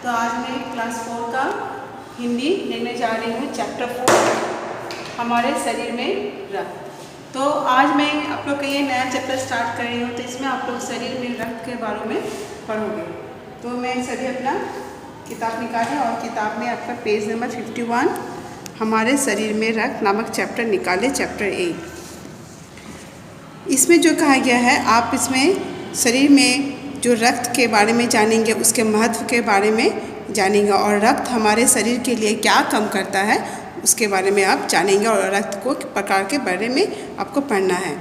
तो आज मैं क्लास 4 का हिंदी लेने जा रही हूँ, चैप्टर 4 हमारे शरीर में रक्त। तो आज मैं आप लोग का ये नया चैप्टर स्टार्ट कर रही हूँ, तो इसमें आप लोग शरीर में रक्त के बारे में पढ़ोगे। तो मैं सभी अपना किताब निकालें और किताब में आपका पेज नंबर 51 हमारे शरीर में रक्त नामक चैप्टर निकाले, चैप्टर 8। इसमें जो कहा गया है, आप इसमें शरीर में जो रक्त के बारे में जानेंगे, उसके महत्व के बारे में जानेंगे और रक्त हमारे शरीर के लिए क्या काम करता है उसके बारे में आप जानेंगे और रक्त को प्रकार के बारे में आपको पढ़ना है।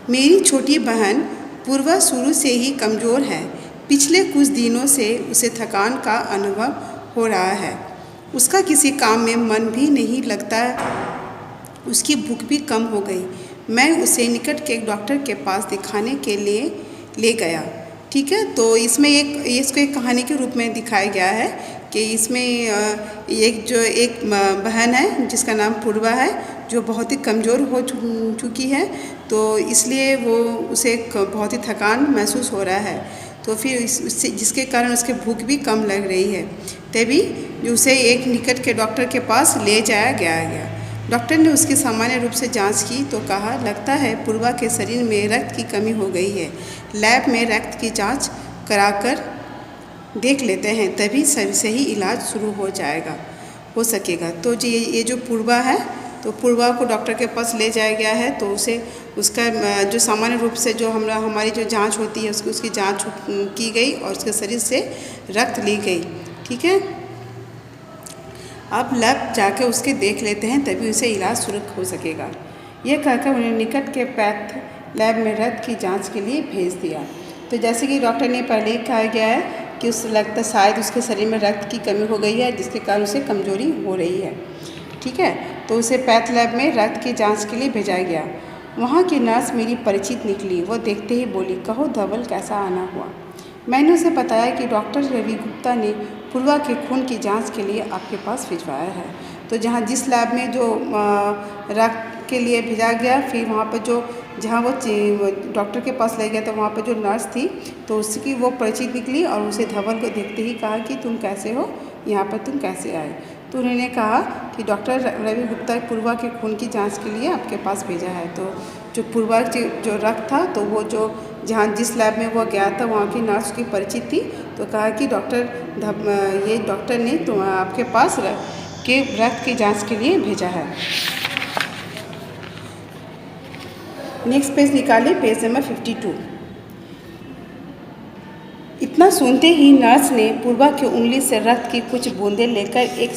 मेरी छोटी बहन पूर्वा शुरू से ही कमज़ोर है। पिछले कुछ दिनों से उसे थकान का अनुभव हो रहा है। उसका किसी काम में मन भी नहीं लगता। उसकी भूख भी कम हो गई। मैं उसे निकट के एक डॉक्टर के पास दिखाने के लिए ले गया। ठीक है, तो इसमें इसको एक कहानी के रूप में दिखाया गया है कि इसमें एक बहन है जिसका नाम पूर्वा है, जो बहुत ही कमज़ोर हो चुकी है, तो इसलिए उसे बहुत ही थकान महसूस हो रहा है। तो फिर उससे जिसके कारण उसके भूख भी कम लग रही है, तभी उसे एक निकट के डॉक्टर के पास ले जाया गया। डॉक्टर ने उसकी सामान्य रूप से जांच की तो कहा, लगता है पूर्वा के शरीर में रक्त की कमी हो गई है। लैब में रक्त की जांच कराकर देख लेते हैं, तभी सही इलाज शुरू हो सकेगा। तो ये जो पूर्वा है, तो पूर्वा को डॉक्टर के पास ले जाया गया है। तो उसे उसका जो सामान्य रूप से जो हमारी जो जाँच होती है उसकी जाँच की गई और उसके शरीर से रक्त ली गई। ठीक है, अब लैब जाकर उसके देख लेते हैं, तभी उसे इलाज शुरू हो सकेगा। यह कहकर उन्हें निकट के पैथ लैब में रक्त की जांच के लिए भेज दिया। तो जैसे कि डॉक्टर ने पहले ही कहा गया है कि लगता शायद उसके शरीर में रक्त की कमी हो गई है, जिसके कारण उसे कमज़ोरी हो रही है। ठीक है, तो उसे पैथ लैब में रक्त की जाँच के लिए भेजा गया। वहाँ की नर्स मेरी परिचित निकली। वो देखते ही बोली, कहो धवल, कैसा आना हुआ? मैंने उसे बताया कि डॉक्टर रवि गुप्ता ने पूर्वा के खून की जांच के लिए आपके पास भिजवाया है। तो जिस लैब में जो रक्त के लिए भेजा गया, फिर वहाँ पर जहाँ वो डॉक्टर के पास ले गया, तो वहाँ पर जो नर्स थी, तो उसकी वो परिचित निकली और उसे धवल को देखते ही कहा कि तुम कैसे हो, यहाँ पर तुम कैसे आए? तो उन्होंने कहा कि डॉक्टर रवि गुप्ता पूर्वा के खून की जाँच के लिए आपके पास भेजा है। तो जो पूर्वा जो रक्त था, तो वो जिस लैब में वो गया था, वहाँ की नर्स की परिचित थी। तो कहा कि डॉक्टर ने तो आपके पास रक्त की जांच के लिए भेजा है। नेक्स्ट पेज निकाले, पेज नंबर 52। इतना सुनते ही नर्स ने पूर्वा की उंगली से रक्त की कुछ बूंदें लेकर एक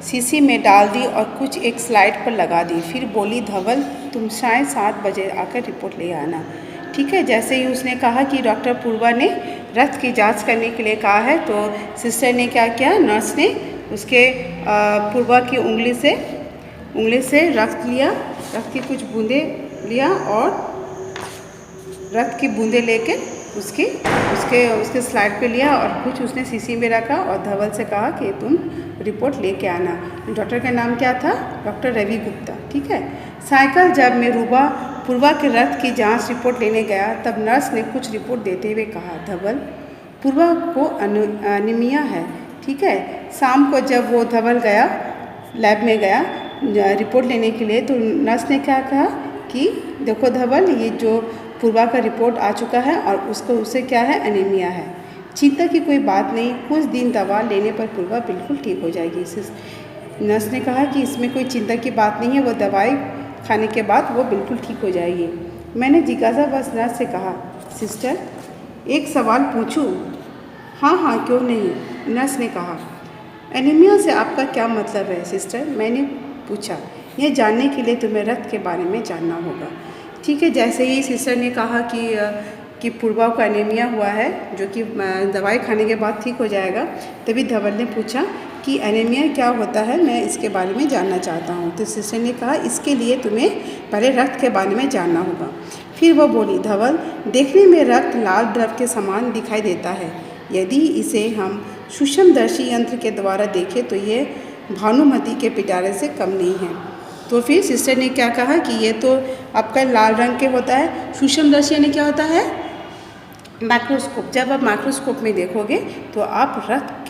शीशी में डाल दी और कुछ एक स्लाइड पर लगा दी। फिर बोली, धवल, तुम शायद 7 बजे आकर रिपोर्ट ले आना। ठीक है, जैसे ही उसने कहा कि डॉक्टर पूर्वा ने रक्त की जांच करने के लिए कहा है, तो सिस्टर ने क्या किया, नर्स ने उसके पूर्वा की उंगली से रक्त लिया, रक्त की कुछ बूंदें लिया और रक्त की बूंदें लेके उसके स्लाइड पे लिया और कुछ उसने शीशी में रखा और धवल से कहा कि तुम रिपोर्ट लेके आना। डॉक्टर का नाम क्या था? डॉक्टर रवि गुप्ता। ठीक है, साइकिल जब मैं पूर्वा के रक्त की जांच रिपोर्ट लेने गया, तब नर्स ने कुछ रिपोर्ट देते हुए कहा, धवल, पूर्वा को अनीमिया है। ठीक है, शाम को जब वो धवल लैब में गया रिपोर्ट लेने के लिए, तो नर्स ने क्या कहा कि देखो धवल, ये जो पूर्वा का रिपोर्ट आ चुका है और उसे क्या है, अनीमिया है। चिंता की कोई बात नहीं, कुछ दिन दवा लेने पर पूर्वा बिल्कुल ठीक हो जाएगी। नर्स ने कहा कि इसमें कोई चिंता की बात नहीं है, वो दवाई खाने के बाद वो बिल्कुल ठीक हो जाएगी। मैंने जिज्ञासा बस नर्स से कहा, सिस्टर, एक सवाल पूछूं? हाँ, क्यों नहीं, नर्स ने कहा। एनीमिया से आपका क्या मतलब है सिस्टर? मैंने पूछा। यह जानने के लिए तुम्हें रक्त के बारे में जानना होगा। ठीक है, जैसे ही सिस्टर ने कहा कि पूर्वा को एनीमिया हुआ है, जो कि दवाई खाने के बाद ठीक हो जाएगा, तभी धवल ने पूछा कि एनीमिया क्या होता है, मैं इसके बारे में जानना चाहता हूँ। तो सिस्टर ने कहा, इसके लिए तुम्हें पहले रक्त के बारे में जानना होगा। फिर वो बोली, धवल, देखने में रक्त लाल द्रव के समान दिखाई देता है। यदि इसे हम सूक्ष्मदर्शी यंत्र के द्वारा देखें तो ये भानुमति के पिटारे से कम नहीं है। तो फिर सिस्टर ने क्या कहा कि ये तो आपका लाल रंग के होता है। सूक्ष्मदर्शी यानी क्या होता है? माइक्रोस्कोप, जब आप माइक्रोस्कोप में देखोगे तो आप रक्त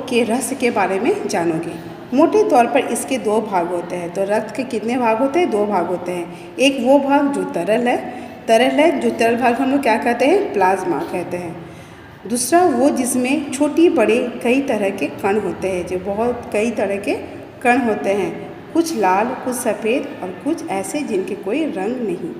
के रहस्य के बारे में जानोगे। मोटे तौर पर इसके दो भाग होते हैं। तो रक्त के कितने भाग होते हैं? दो भाग होते हैं। एक वो भाग जो तरल है, जो तरल भाग हम लोग क्या कहते हैं? प्लाज्मा कहते हैं। दूसरा वो जिसमें छोटी बड़े कई तरह के कण होते हैं, जो बहुत कई तरह के कण होते हैं, कुछ लाल, कुछ सफ़ेद और कुछ ऐसे जिनके कोई रंग नहीं।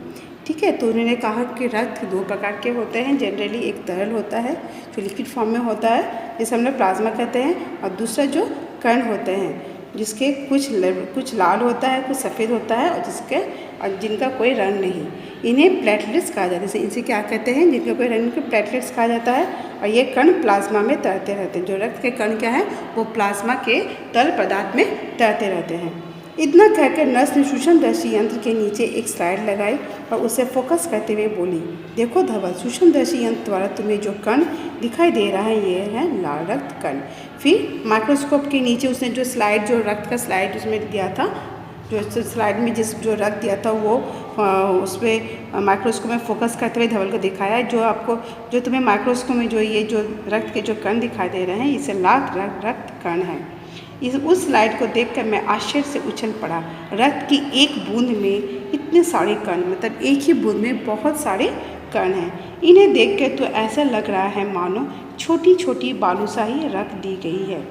ठीक है, तो उन्होंने कहा कि रक्त दो प्रकार के होते हैं। जनरली एक तरल होता है जो लिक्विड फॉर्म में होता है, जिसे हम लोग प्लाज्मा कहते हैं, और दूसरा जो कण होते हैं जिसके कुछ लाल होता है, कुछ सफ़ेद होता है और जिनका कोई रंग नहीं, इन्हें प्लेटलेट्स कहा जाता है। जैसे इनसे क्या कहते हैं? जिनका कोई रंग को प्लेटलेट्स कहा जाता है। और ये कण प्लाज्मा में तैरते रहते हैं। जो रक्त के कण क्या है? वो प्लाज्मा के तरल पदार्थ में तैरते रहते हैं। इतना कहकर नर्स ने सूक्ष्मदर्शी यंत्र के नीचे एक स्लाइड लगाई और उसे फोकस करते हुए बोली, देखो धवल, सूक्ष्मदर्शी यंत्र द्वारा तुम्हें जो कण दिखाई दे रहा है, ये है लाल रक्त कण। फिर माइक्रोस्कोप के नीचे उसने जो रक्त का स्लाइड उसमें दिया था, जो स्लाइड में जो रक्त दिया था वो उस पर माइक्रोस्कोप में फोकस करते हुए धवल को दिखाया है। जो तुम्हें माइक्रोस्कोप में जो रक्त के जो कण दिखाई दे रहे हैं, इसे लाल रक्त कण है। उस स्लाइड को देखकर मैं आश्चर्य से उछल पड़ा। रक्त की एक बूंद में इतने सारे कण, मतलब एक ही बूंद में बहुत सारे कण हैं। इन्हें देखकर तो ऐसा लग रहा है मानो छोटी छोटी बालूशाही रख दी गई है।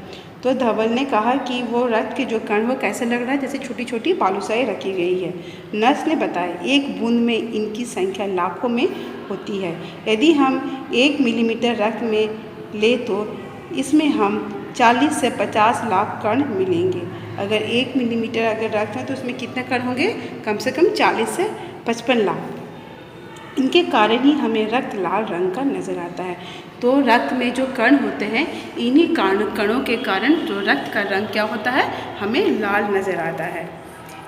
तो धवल ने कहा कि वो रक्त के जो कण वो कैसे लग रहा है? जैसे छोटी छोटी बालूशाही रखी गई है। नर्स ने बताया, एक बूंद में इनकी संख्या लाखों में होती है। यदि हम 1 मिलीमीटर रक्त में ले तो इसमें हम 40 से 50 लाख कण मिलेंगे। अगर 1 मिलीमीटर अगर रक्त है तो उसमें कितने कण होंगे? कम से कम 40 से 55 लाख। इनके कारण ही हमें रक्त लाल रंग का नज़र आता है। तो रक्त में जो कण होते हैं, इन्हीं कणों के कारण जो रक्त का रंग क्या होता है? हमें लाल नज़र आता है।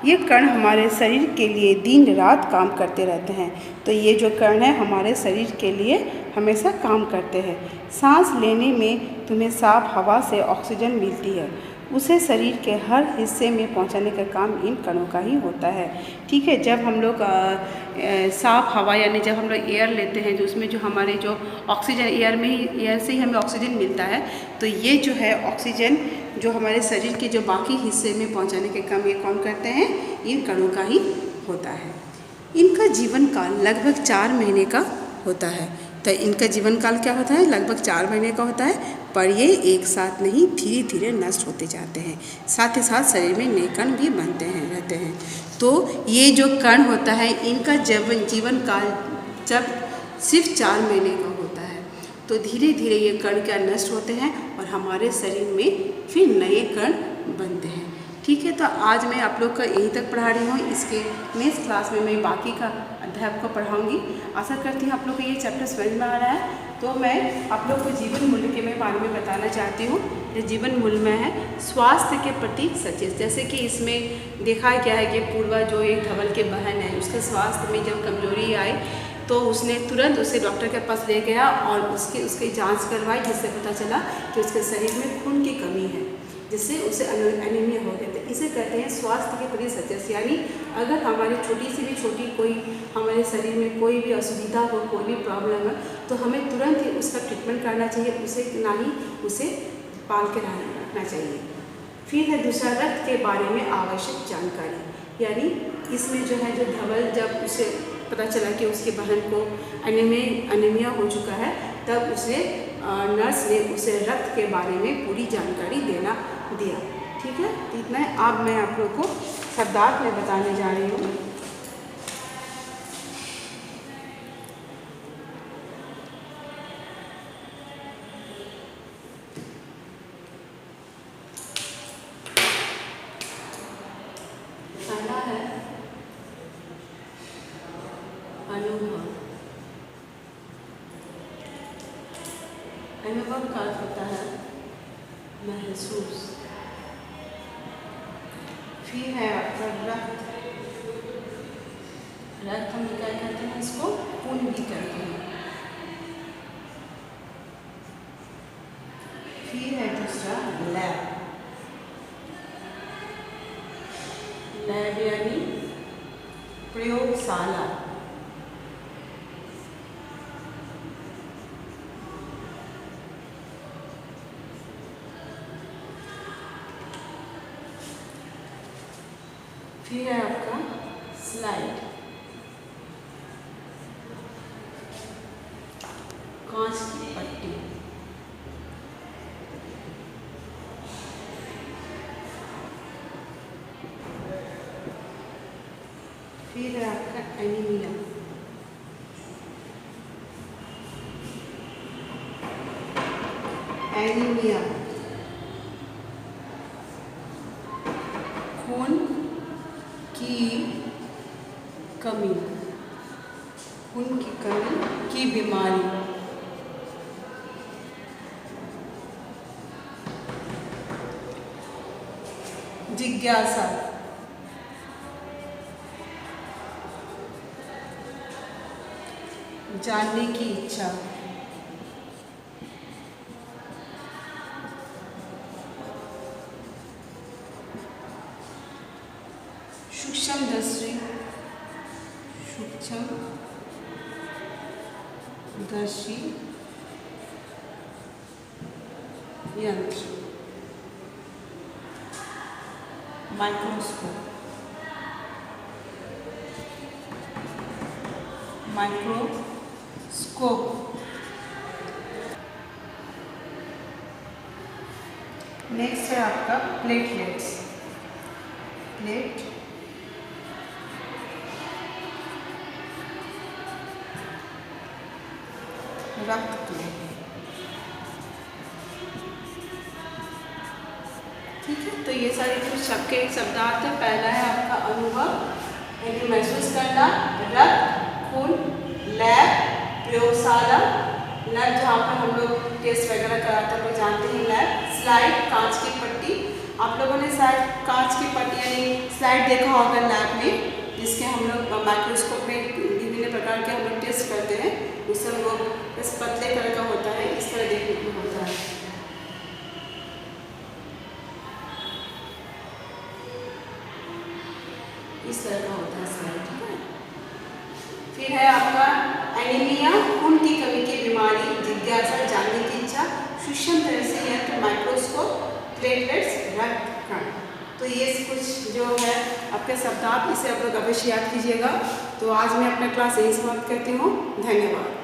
ये कण हमारे शरीर के लिए दिन रात काम करते रहते हैं। तो ये जो कण है हमारे शरीर के लिए हमेशा काम करते हैं। सांस लेने में तुम्हें साफ हवा से ऑक्सीजन मिलती है, उसे शरीर के हर हिस्से में पहुंचाने का काम इन कणों का ही होता है। ठीक है, जब हम लोग साफ़ हवा यानी जब हम लोग एयर लेते हैं, जो उसमें जो हमारे जो ऑक्सीजन एयर से ही हमें ऑक्सीजन मिलता है, तो ये जो है ऑक्सीजन जो हमारे शरीर के जो बाकी हिस्से में पहुंचाने के काम ये कौन करते हैं? इन कणों का ही होता है। इनका जीवन काल लगभग 4 महीने का होता है। तो इनका जीवन काल क्या होता है? लगभग 4 महीने का होता है। पर ये एक साथ नहीं, धीरे धीरे नष्ट होते जाते हैं। साथ ही साथ शरीर में नए कण भी रहते हैं। तो ये जो कण होता है, इनका जीवन काल जब सिर्फ 4 महीने का होता है, तो धीरे धीरे ये कण क्या नष्ट होते हैं और हमारे शरीर में फिर नए कण बनते हैं। ठीक है, तो आज मैं आप लोग का यहीं तक पढ़ा रही हूँ। इसके नेक्स्ट क्लास में मैं बाकी का अध्याय आपको पढ़ाऊँगी। आशा करती हूँ आप लोग को ये चैप्टर समझ में आ रहा है। तो मैं आप लोग को जीवन मूल्य के बारे में बताना चाहती हूँ। ये जीवन मूल्य में है स्वास्थ्य के प्रति सचेत। जैसे कि इसमें देखा गया है कि पूर्वा जो एक धवल के बहन है, उसके स्वास्थ्य में जब कमजोरी आई तो उसने तुरंत उसे डॉक्टर के पास ले गया और उसकी जांच करवाई, जिससे पता चला कि उसके शरीर में खून की कमी है, जिससे उसे एनीमिया हो गया। तो इसे कहते हैं स्वास्थ्य के प्रति सचेत। यानी अगर हमारी छोटी से भी छोटी कोई हमारे शरीर में कोई भी असुविधा हो, कोई भी प्रॉब्लम है, तो हमें तुरंत ही उसका ट्रीटमेंट करना चाहिए, उसे पाल के रखना चाहिए। फिर है दूसरा, रक्त के बारे में आवश्यक जानकारी। यानी इसमें जो है, जो धवल जब उसे पता चला कि उसकी बहन को एनीमिया हो चुका है, तब उसे नर्स ने उसे रक्त के बारे में पूरी जानकारी दिया। ठीक है, इतना है। अब मैं आप लोग को शब्दार्थ में बताने जा रही हूँ। पहला है अनुभव। अनुभव का अर्थ होता है महसूस। फिर है आपका रक्त। रक्त हम क्या कहते हैं? इसको खून भी कहते हैं। फिर है दूसरा लैब। लैब यानी प्रयोगशाला। फिर है आपका स्लाइड, कांच की पट्टी, फिर है आपका एनीमिया, एनीमिया खून की कमी, खून की कमी की बीमारी, जिज्ञासा, जानने की इच्छा, सूक्ष्म दृष्टि, सूक्ष्म दर्शी यंत्र, माइक्रोस्कोप, माइक्रोस्कोप। नेक्स्ट है आपका प्लेटलेट्स, प्लेट रक्त प्लेट, ठीक है। तो ये सारे कुछ सबके शब्दार्थ है। पहला है आपका अनुभव, यानी महसूस करना, रक्त, खून, लैब, प्रयोगशाला, लैब जहाँ पर हम लोग टेस्ट वगैरह कराते हैं, लोग जानते हैं लैब, स्लाइड, कांच की पट्टी। आप लोगों ने शायद कांच की पट्टी यानी स्लाइड देखा होगा लैब में, जिसके हम लोग माइक्रोस्कोप में विभिन्न प्रकार के हम लोग टेस्ट करते हैं। उससे हम लोग इस पतले कलर का होता है, इस तरह देखने को होता है। इस तरह का होता है स्लाइड, ठीक है। फिर है आपका एनीमिया, खून की कमी की बीमारी, जिज्ञासा, जानने की इच्छा, सूक्ष्म दर्शी यंत्र, माइक्रोस्कोप, प्लेटलेट्स, रक्त कण। तो ये कुछ जो है आपके शब्दार्थ, इसे आप लोग अवश्य याद कीजिएगा। तो आज मैं अपना क्लास यही समाप्त करती हूँ। धन्यवाद।